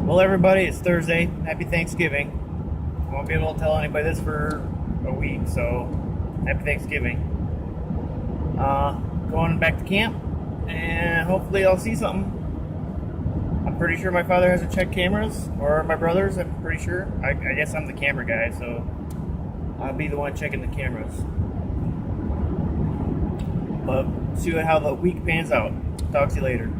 Well, everybody, it's Thursday. Happy Thanksgiving. Won't be able to tell anybody this for a week, so happy Thanksgiving. Going back to camp, and hopefully I'll see something. I'm pretty sure my father hasn't checked cameras, or my brothers. I'm pretty sure. I guess I'm the camera guy, so I'll be the one checking the cameras. But see how the week pans out. Talk to you later.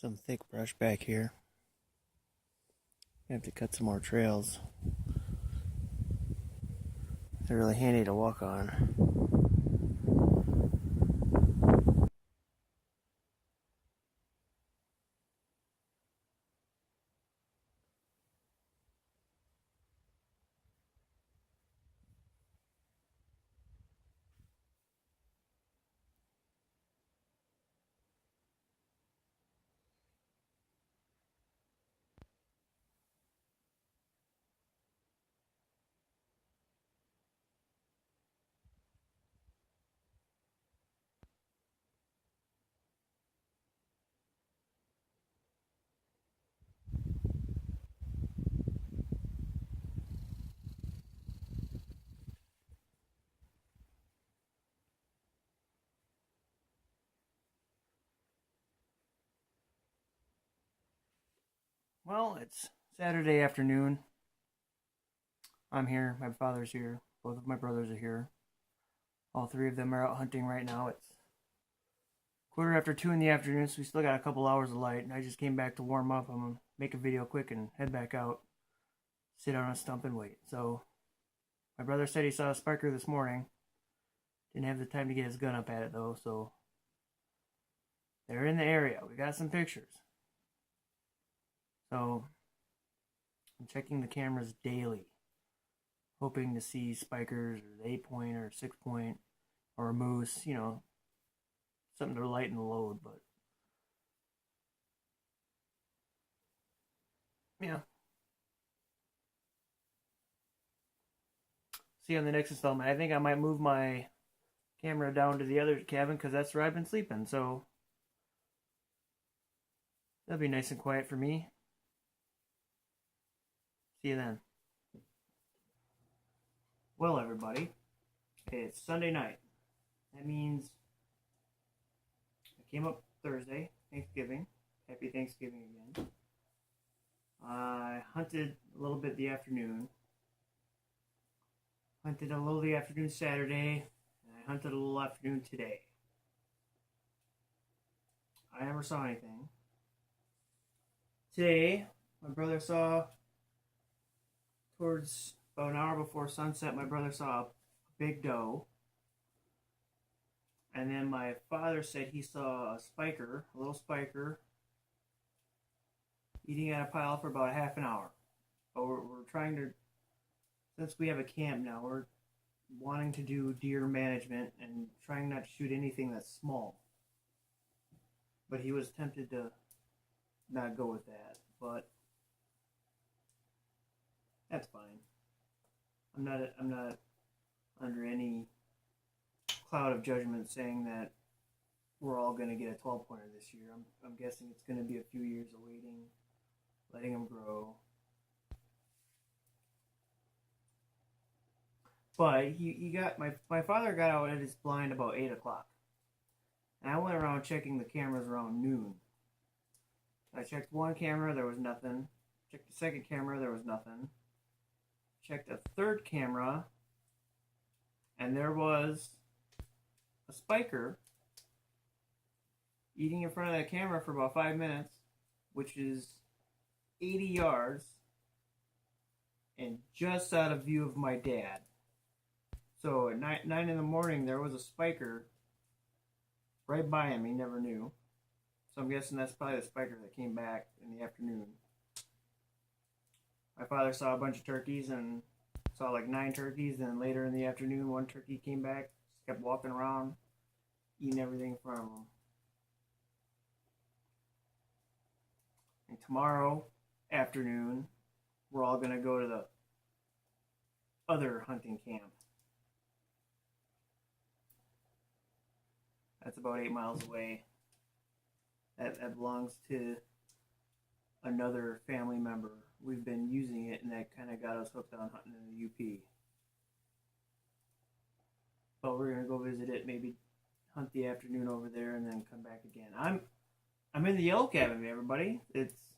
Some thick brush back here. I have to cut some more trails. They're really handy to walk on. Well, it's Saturday afternoon. I'm here. My father's here. Both of my brothers are here. All three of them are out hunting right now. It's quarter after 2 in the afternoon, so we still got a couple hours of light. And I just came back to warm up. I'm gonna make a video quick and head back out, sit on a stump and wait. So my brother said he saw a spiker this morning. Didn't have the time to get his gun up at it though, so they're in the area. We got some pictures. So I'm checking the cameras daily, hoping to see spikers or the 8-point or 6-point or a moose, something to lighten the load. But yeah. See you on the next installment. I think I might move my camera down to the other cabin because that's where I've been sleeping. So that'll be nice and quiet for me. See you then. Well, everybody, it's Sunday night. That means I came up Thursday, Thanksgiving. Happy Thanksgiving again. I hunted a little bit the afternoon. Hunted a little the afternoon Saturday. And I hunted a little afternoon today. I never saw anything. Today, my brother saw, towards about an hour before sunset, my brother saw a big doe. And then my father said he saw a spiker, a little spiker, eating at a pile for about a half an hour. But we're trying to, since we have a camp now, we're wanting to do deer management and trying not to shoot anything that's small. But he was tempted to not go with that. But that's fine. I'm not under any cloud of judgment saying that we're all going to get a 12-pointer this year. I'm guessing it's going to be a few years of waiting, letting them grow. But he got my father got out at his blind about 8 o'clock, and I went around checking the cameras around noon. I checked one camera, there was nothing. Checked the second camera, there was nothing. Checked a third camera, and there was a spiker eating in front of that camera for about 5 minutes, which is 80 yards and just out of view of my dad. So at 9 in the morning, there was a spiker right by him. He never knew. So I'm guessing that's probably the spiker that came back in the afternoon. My father saw a bunch of turkeys and saw like 9 turkeys. Then later in the afternoon, one turkey came back, just kept walking around, eating everything from him. And tomorrow afternoon, we're all going to go to the other hunting camp. That's about 8 miles away. That belongs to another family member. We've been using it, and that kind of got us hooked on hunting in the UP. But we're gonna go visit it, maybe hunt the afternoon over there, and then come back again. I'm in the yellow cabin, everybody. It's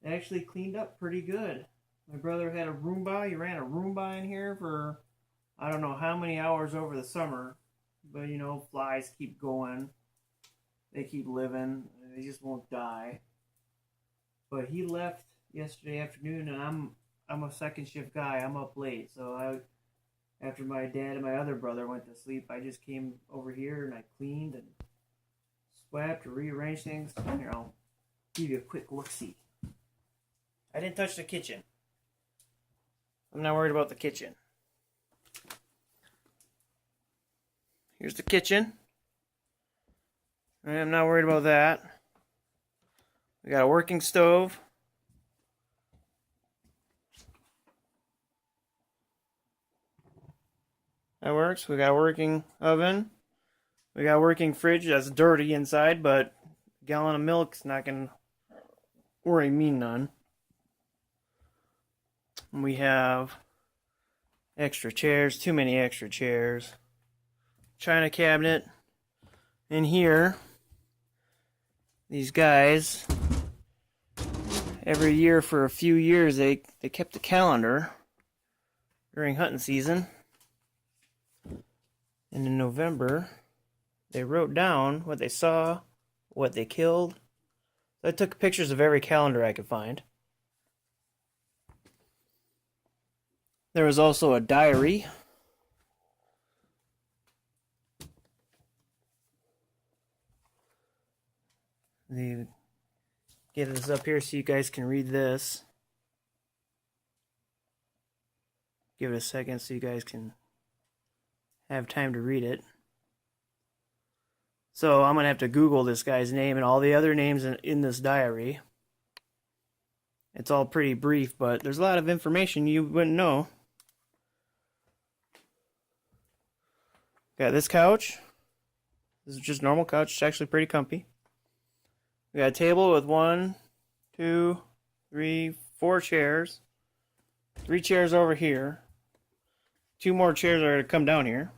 actually cleaned up pretty good. My brother had a Roomba. He ran a Roomba in here for I don't know how many hours over the summer. But you know, flies keep going. They keep living. They just won't die. But he left yesterday afternoon, and I'm a second shift guy. I'm up late, so after my dad and my other brother went to sleep, I just came over here and I cleaned and swept or rearranged things. Here, I'll give you a quick look-see. I didn't touch the kitchen. I'm not worried about the kitchen. Here's the kitchen. I'm not worried about that. We got a working stove. That works. We got a working oven. We got a working fridge. That's dirty inside, but a gallon of milk's not going to worry me none. And we have extra chairs. Too many extra chairs. China cabinet. In here, these guys, every year for a few years, they kept a calendar during hunting season. And in November, they wrote down what they saw, what they killed. So I took pictures of every calendar I could find. There was also a diary. They get this up here so you guys can read this. Give it a second so you guys can have time to read it. So I'm going to have to Google this guy's name and all the other names in this diary. It's all pretty brief, but there's a lot of information you wouldn't know. Got this couch. This is just normal couch. It's actually pretty comfy. We got a table with 1, 2, 3, 4 chairs. 3 chairs over here. 2 more chairs are going to come down here.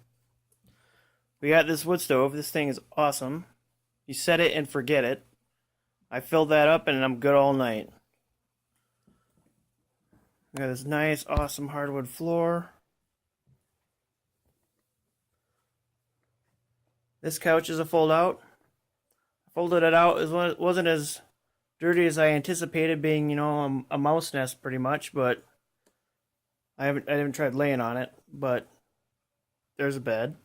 We got this wood stove. This thing is awesome. You set it and forget it. I filled that up and I'm good all night. We got this nice, awesome hardwood floor. This couch is a fold out. Folded it out. It wasn't as dirty as I anticipated, being, you know, a mouse nest pretty much, but I haven't tried laying on it, but there's a bed.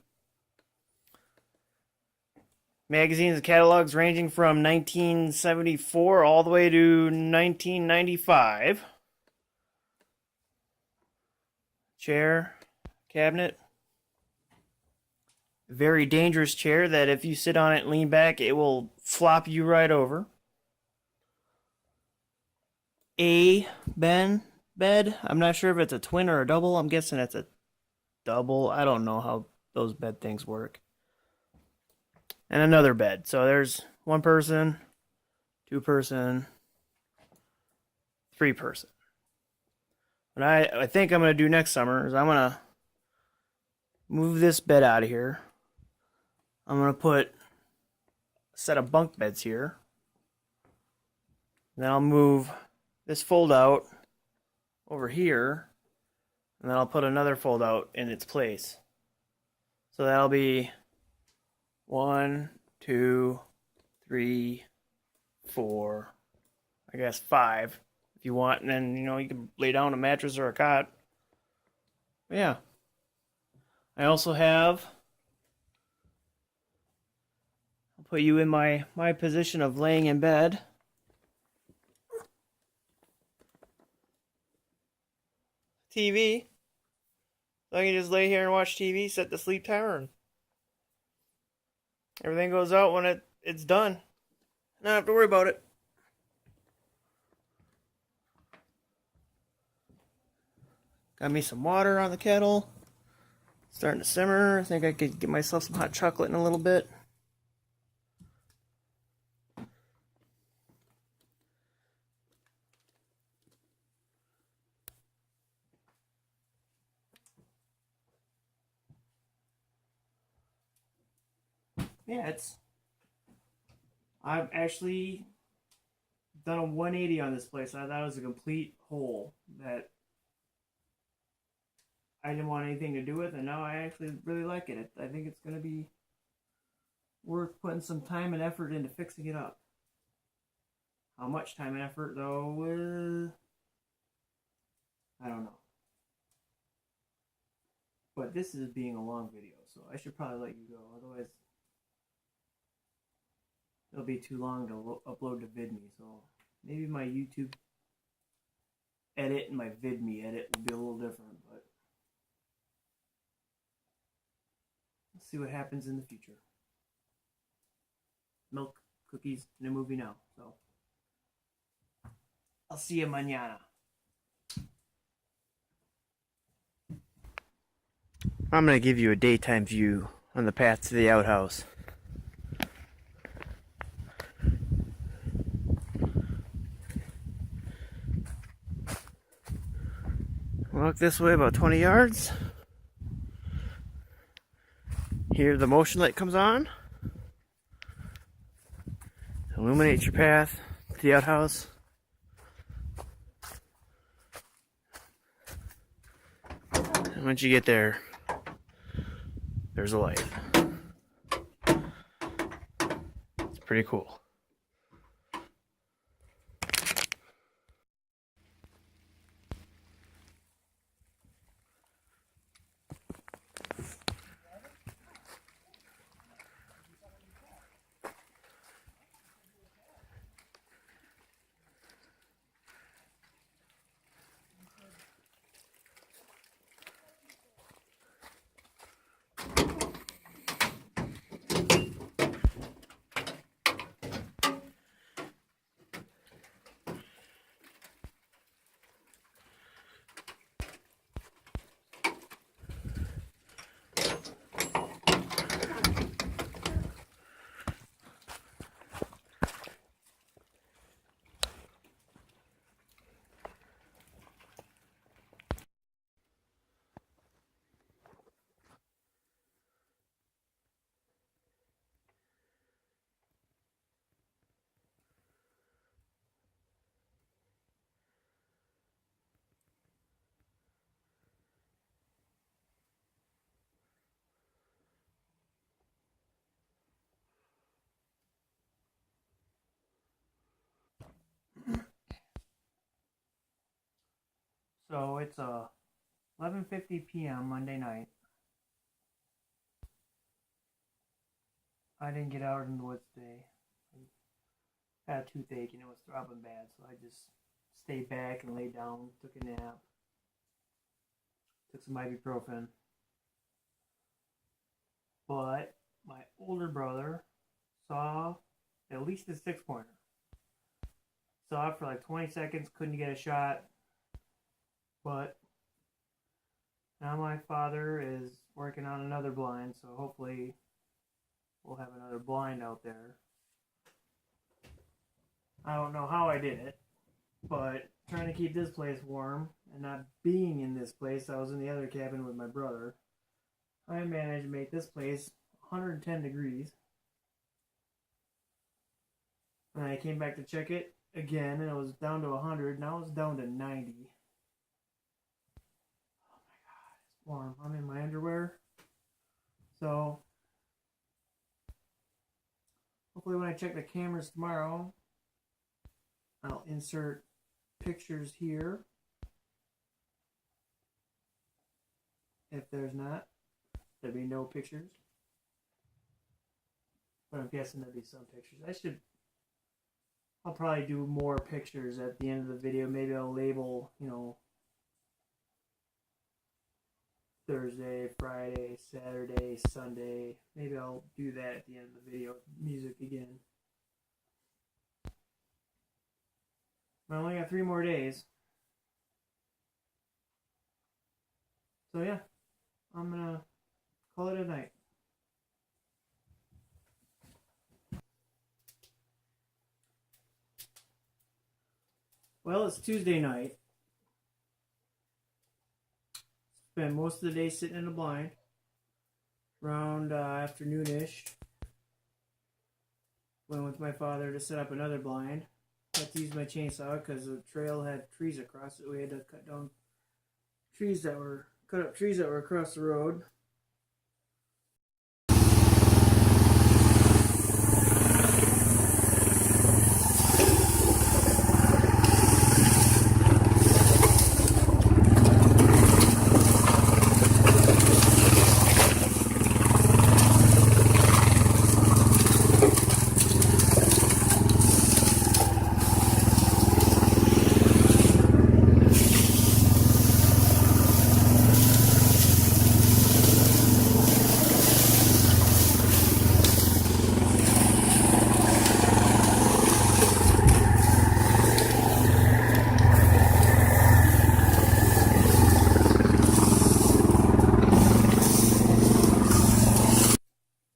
Magazines and catalogs ranging from 1974 all the way to 1995. Chair, cabinet. Very dangerous chair that if you sit on it and lean back, it will flop you right over. A bed. I'm not sure if it's a twin or a double. I'm guessing it's a double. I don't know how those bed things work. And another bed. So there's 1 person, 2 person, 3 person. What I think I'm going to do next summer is I'm going to move this bed out of here. I'm going to put a set of bunk beds here. Then I'll move this fold out over here. And then I'll put another fold out in its place. So that'll be 1, 2, 3, 4, I guess 5 if you want. And then, you can lay down a mattress or a cot. But yeah. I also have, I'll put you in my position of laying in bed. TV. So I can just lay here and watch TV, set the sleep timer, and everything goes out when it's done. I don't have to worry about it. Got me some water on the kettle. Starting to simmer. I think I could get myself some hot chocolate in a little bit. Yeah, I've actually done a 180 on this place. I thought it was a complete hole that I didn't want anything to do with, and now I actually really like it. I think it's going to be worth putting some time and effort into fixing it up. How much time and effort, though, I don't know. But this is being a long video, so I should probably let you go. Otherwise, it'll be too long to upload to VidMe. So maybe my YouTube edit and my VidMe edit will be a little different, but let's see what happens in the future. Milk, cookies, and a movie now. So I'll see you mañana. I'm going to give you a daytime view on the path to the outhouse. Walk this way about 20 yards. Here the motion light comes on. Illuminates your path to the outhouse. And once you get there, there's a light. It's pretty cool. So it's 11:50 p.m. Monday night. I didn't get out in the woods today. I had a toothache and it was throbbing bad, so I just stayed back and laid down, took a nap, took some ibuprofen. But my older brother saw at least a 6-pointer. Saw it for like 20 seconds, couldn't get a shot. But now my father is working on another blind, so hopefully we'll have another blind out there. I don't know how I did it, but trying to keep this place warm and not being in this place, I was in the other cabin with my brother. I managed to make this place 110 degrees. And I came back to check it again, and it was down to 100. Now it's down to 90. Oh my god, it's warm. I'm in my underwear. So, hopefully when I check the cameras tomorrow, I'll insert pictures here. If there's not, there'll be no pictures. But I'm guessing there'll be some pictures. I'll probably do more pictures at the end of the video. Maybe I'll label, Thursday, Friday, Saturday, Sunday. Maybe I'll do that at the end of the video. Music again. I only got 3 more days. So yeah, I'm gonna call it a night. Well, it's Tuesday night. Spent most of the day sitting in the blind. Around afternoonish, went with my father to set up another blind. Had to use my chainsaw because the trail had trees across it. We had to cut up trees that were across the road.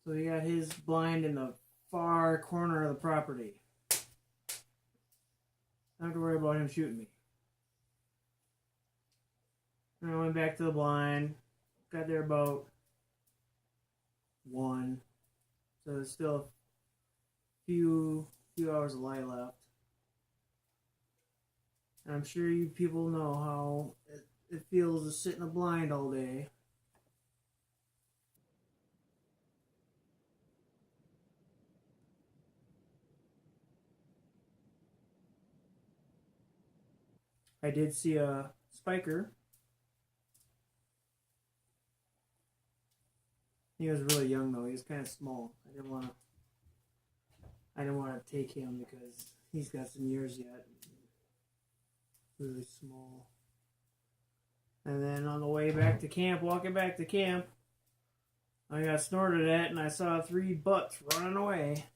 So he got his blind in the far corner of the property. Don't have to worry about him shooting me. And I went back to the blind. Got there about 1. So there's still a few hours of light left. And I'm sure you people know how it feels to sit in a blind all day. I did see a spiker. He was really young though. He was kind of small. I didn't want to take him because he's got some years yet. Really small. And then on the way back to camp, walking back to camp, I got snorted at and I saw 3 butts running away.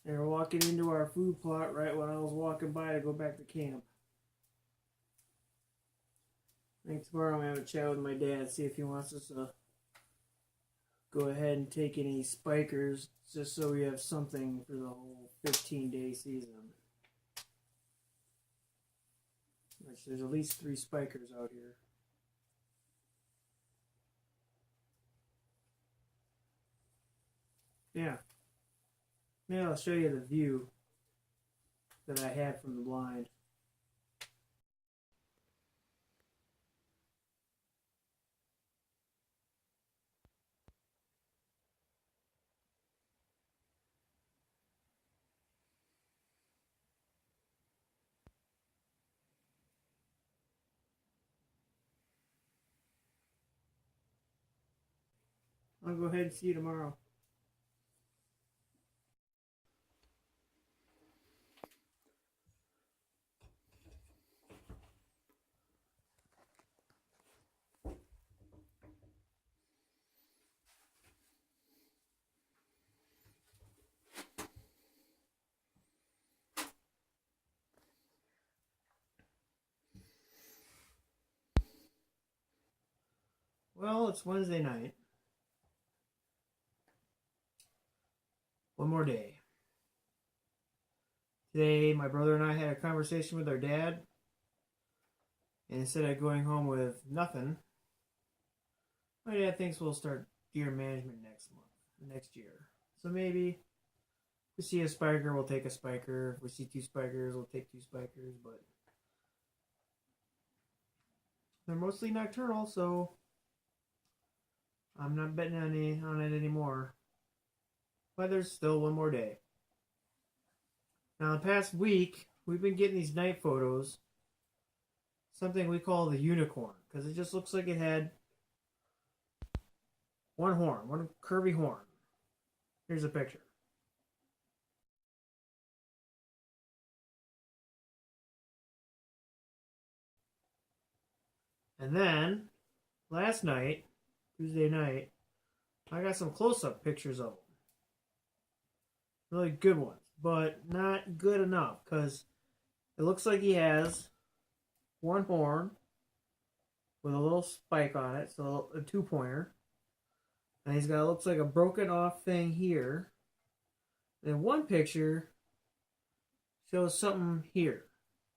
They were walking into our food plot right when I was walking by to go back to camp. I think tomorrow I'm going to have a chat with my dad, see if he wants us to go ahead and take any spikers just so we have something for the whole 15-day season. Which there's at least 3 spikers out here. Yeah. Maybe I'll show you the view that I had from the blind. I'll go ahead and see you tomorrow. Well, it's Wednesday night. One more day. Today, my brother and I had a conversation with our dad. And instead of going home with nothing, my dad thinks we'll start deer management next year. So maybe if we see a spiker, we'll take a spiker. If we see two spikers, we'll take two spikers. But they're mostly nocturnal, so I'm not betting on it anymore. But there's still one more day. Now, the past week, we've been getting these night photos. Something we call the unicorn, because it just looks like it had one horn, one curvy horn. Here's a picture. And then, last night, Tuesday night, I got some close-up pictures of them. Really good ones, but not good enough, because it looks like he has one horn with a little spike on it, so a two-pointer. And he's got, looks like a broken off thing here. And one picture shows something here.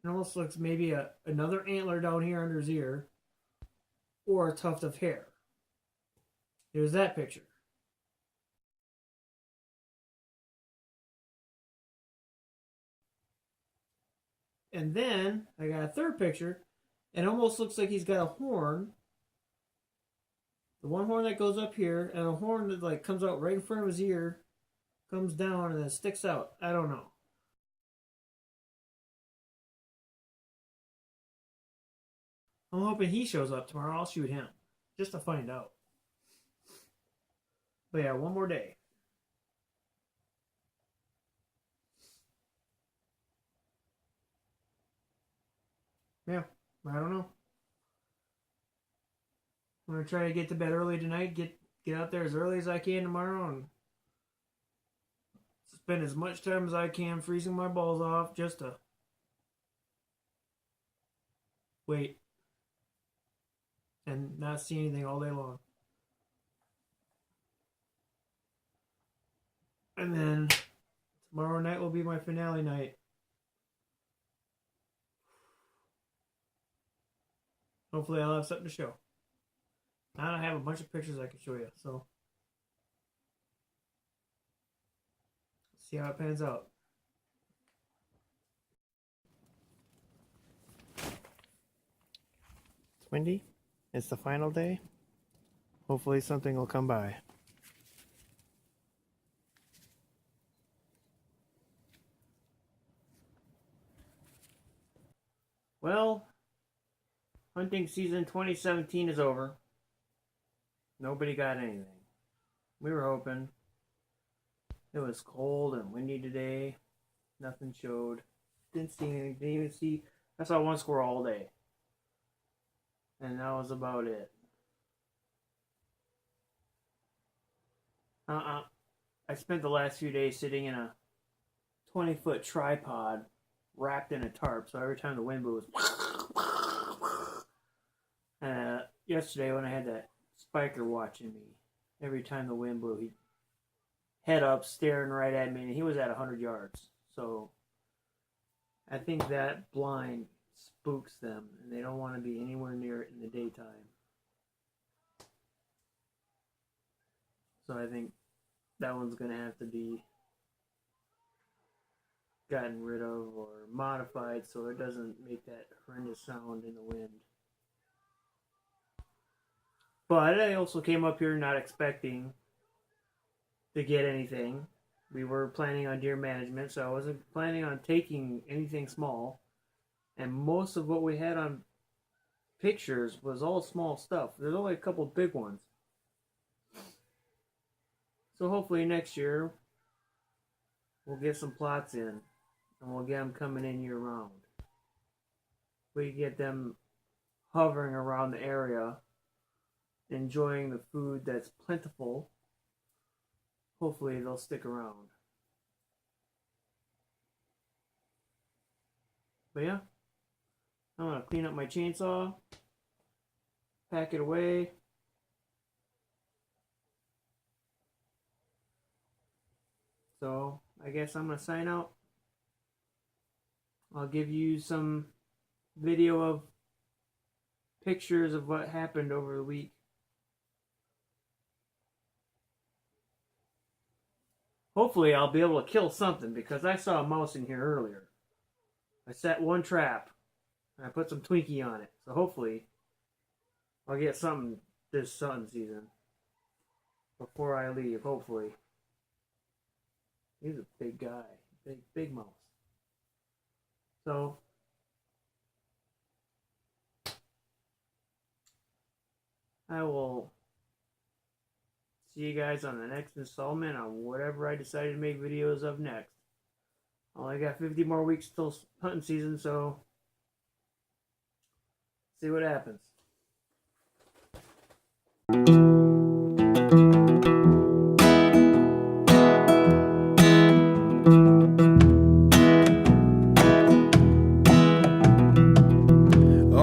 It almost looks maybe another antler down here under his ear, or a tuft of hair. Here's that picture. And then I got a third picture, and it almost looks like he's got a horn. The one horn that goes up here, and a horn that like comes out right in front of his ear, comes down, and then sticks out. I don't know. I'm hoping he shows up tomorrow. I'll shoot him just to find out. But yeah, one more day. Yeah, I don't know. I'm gonna try to get to bed early tonight. Get out there as early as I can tomorrow, and spend as much time as I can freezing my balls off just to wait and not see anything all day long. And then tomorrow night will be my finale night. Hopefully I'll have something to show. Now I have a bunch of pictures I can show you, so let's see how it pans out. It's windy. It's the final day. Hopefully something will come by. Well, hunting season 2017 is over. Nobody got anything. We were hoping. It was cold and windy today. Nothing showed. Didn't see anything. Didn't even see. I saw one squirrel all day. And that was about it. I spent the last few days sitting in a 20-foot tripod wrapped in a tarp, so every time the wind blew, it was. Yesterday, when I had that spiker watching me, every time the wind blew, he'd head up, staring right at me, and he was at 100 yards. So I think that blind spooks them, and they don't want to be anywhere near it in the daytime. So I think that one's going to have to be gotten rid of or modified so it doesn't make that horrendous sound in the wind. But I also came up here not expecting to get anything. We were planning on deer management, so I wasn't planning on taking anything small. And most of what we had on pictures was all small stuff. There's only a couple big ones. So hopefully next year we'll get some plots in and we'll get them coming in year round. We get them hovering around the area, enjoying the food that's plentiful. Hopefully they'll stick around. But yeah, I'm going to clean up my chainsaw, pack it away. So I guess I'm going to sign out. I'll give you some video of pictures of what happened over the week. hopefully I'll be able to kill something, because I saw a mouse in here earlier. I set one trap and I put some Twinkie on it. So hopefully I'll get something this hunting season before I leave, hopefully. He's a big guy. Big mouse. So I will see you guys on the next installment on whatever I decide to make videos of next. I only got 50 more weeks till hunting season, so see what happens.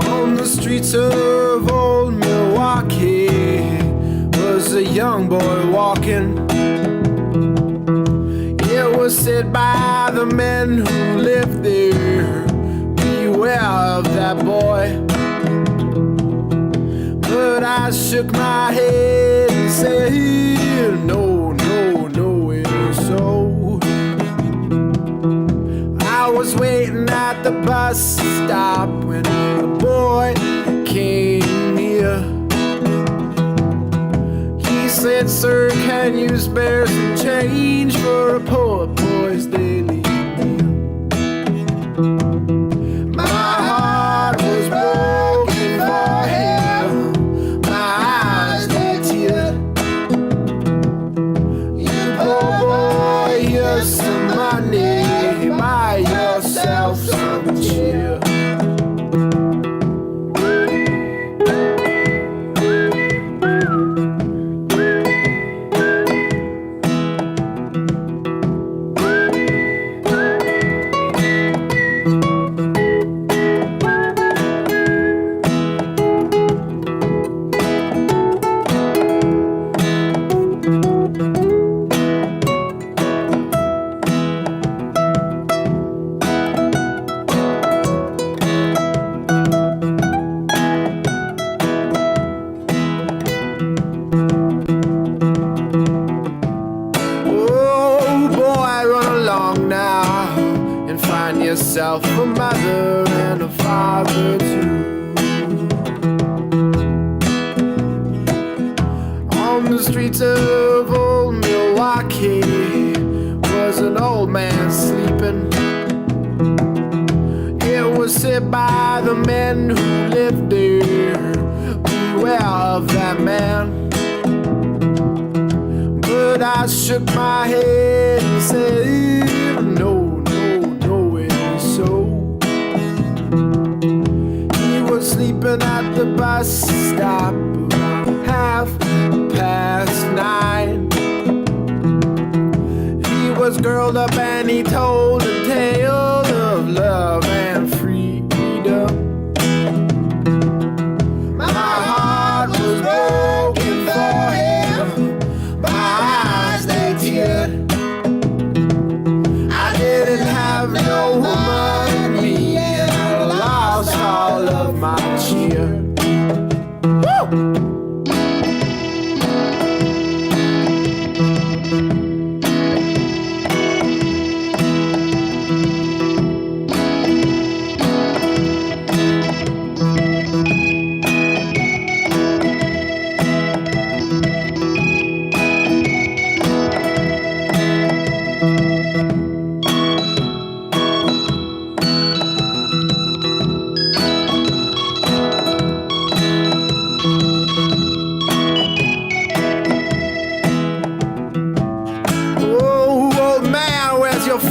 On the streets of old Milwaukee was a young boy walking. It was said by the men who lived there, beware of that boy. But I shook my head and said, no, no, no, it ain't so. I was waiting at the bus stop when the boy came near. He said, sir, can you spare some change for a poor boy's daily meal? My heart was broken for him, my eyes they teared. You poor boy, here's some money, buy yourself some cheer. Yourself a mother and a father too. On the streets of old Milwaukee was an old man sleeping. It was said by the men who lived there, beware of that man. But I shook my head and said, no, sleeping at the bus stop around 9:30. He was curled up and he told a tale of love and freedom. My heart was broken for him, my eyes they teared. I didn't have no money and I lost all of my cheer. Woo!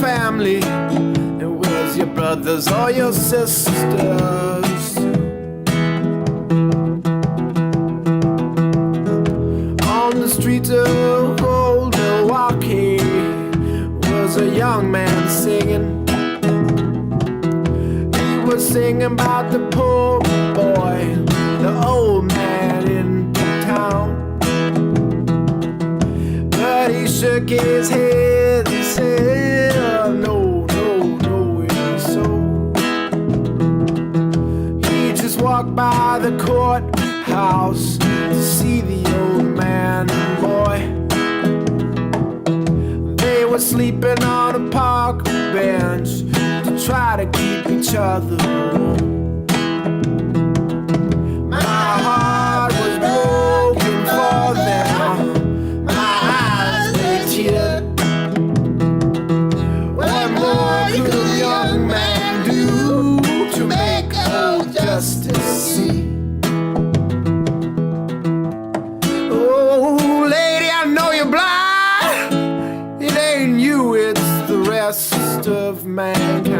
Family, and where's your brothers or your sisters? On the streets of old Milwaukee was a young man singing. He was singing about the poor boy, the old man in town. But he shook his head and said, no, no, no, it ain't so. He just walked by the courthouse to see the old man and boy. They were sleeping on a park bench to try to keep each other warm. My heart was broken for them, my eyes they teared. What more could a young man do to make old justice see? Oh, lady, I know you're blind. It ain't you, it's the rest of mankind.